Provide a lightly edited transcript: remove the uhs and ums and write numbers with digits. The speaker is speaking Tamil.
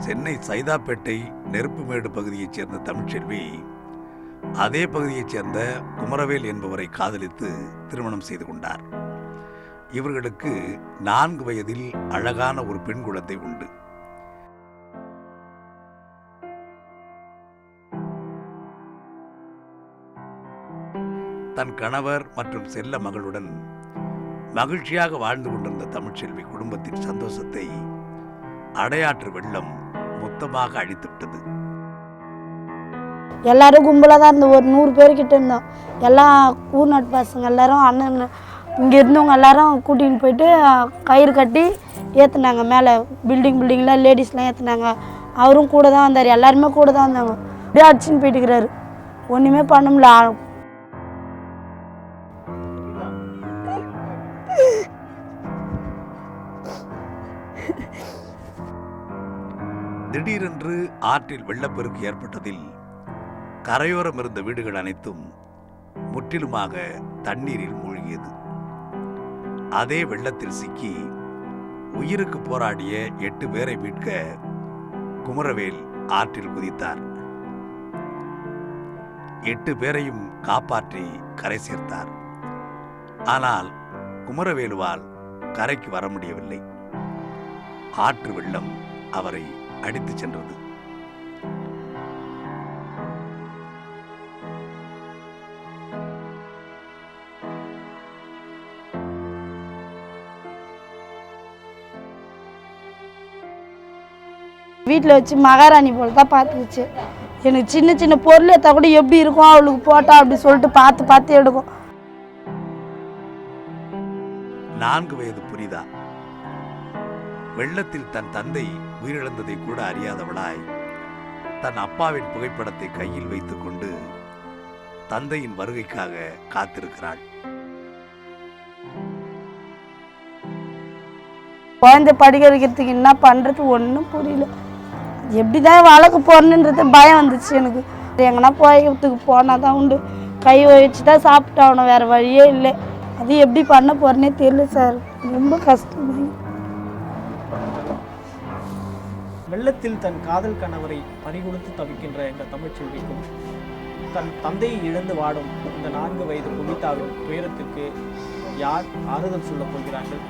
சென்னை சைதாப்பேட்டை நெருப்புமேடு பகுதியைச் சேர்ந்த தமிழ்ச்செல்வி அதே பகுதியைச் சேர்ந்த குமரவேல் என்பவரை காதலித்து திருமணம் செய்து கொண்டார். இவர்களுக்கு 4 வயதில் அழகான ஒரு பெண் குழந்தை உண்டு. தன் கணவர் மற்றும் செல்ல மகளுடன் மகிழ்ச்சியாக வாழ்ந்து கொண்டிருந்த தமிழ்ச்செல்வி குடும்பத்தின் சந்தோஷத்தை அடையாற்று வெள்ளம் மொத்தமாக அழித்துவிட்டது. எல்லாரும் கும்பலாக தான் இருந்தோம். ஒரு 100 பேர்கிட்ட இருந்தோம். எல்லாம் ஊர்நாட்டு பசங்க எல்லாரும் அண்ணன் இங்கே இருந்தவங்க எல்லாரும் கூட்டிகிட்டு போயிட்டு கயிறு கட்டி ஏற்றுனாங்க. மேலே பில்டிங்கில் லேடிஸ்லாம் ஏற்றுனாங்க. அவரும் கூட தான் வந்தார். எல்லாருமே கூட தான் வந்தாங்க. அப்படியே அடிச்சுன்னு போயிட்டுக்கிறாரு. ஒன்றுமே பண்ண முடியல. திடீரென்று ஆற்றில் வெள்ளப்பெருக்கு ஏற்பட்டதில் கரையோரம் இருந்த வீடுகள் அனைத்தும் முற்றிலுமாக தண்ணீரில் மூழ்கியது. அதே வெள்ளத்தில் சிக்கி உயிருக்கு போராடிய 8 பேரை மீட்க குமரவேல் ஆற்றில் குதித்தார். 8 பேரையும் காப்பாற்றி கரை சேர்த்தார். ஆனால் குமரவேலுவால் கரைக்கு வர முடியவில்லை. ஆற்று வெள்ளம் அவரை அடித்து சென்றது. வீட்டில் வச்சு மகாராணி போல தான் பார்த்துக்கிச்சு. எனக்கு சின்ன சின்ன பொருள் ஏற்றா கூட எப்படி இருக்கும் அவளுக்கு போட்டா அப்படி சொல்லிட்டு பார்த்து எடுக்கும். 4 வயது புனிதா வெள்ளத்தில் தன் தந்தை உயிரிழந்ததை கூட அறியாதவளாய் தன் அப்பாவின் புகைப்படத்தை கையில் வைத்துக் கொண்டு தந்தையின் வருகைக்காக காத்திருக்கிறாள். குழந்தை படிக்க வைக்கிறதுக்கு என்ன பண்ணுறது ஒன்றும் புரியல. எப்படிதான் வளர்க்க போறேன்றது பயம் வந்துச்சு எனக்கு. எங்கன்னா போயத்துக்கு போனால் தான் உண்டு. கை வச்சு தான் சாப்பிட்டாகணும், வேறு வழியே இல்லை. அது எப்படி பண்ண போறேன்னே தெரியல சார். ரொம்ப கஷ்டம். வெள்ளத்தில் தன் காதல் கணவரை பறிகொடுத்து தவிக்கின்ற இந்த தமிழ்ச்செல்விக்கும் தன் தந்தையை இழந்து வாடும் இந்த 4 வயது புனிதாவின் துயரத்திற்கு யார் ஆறுதல் சொல்ல போகிறார்கள்?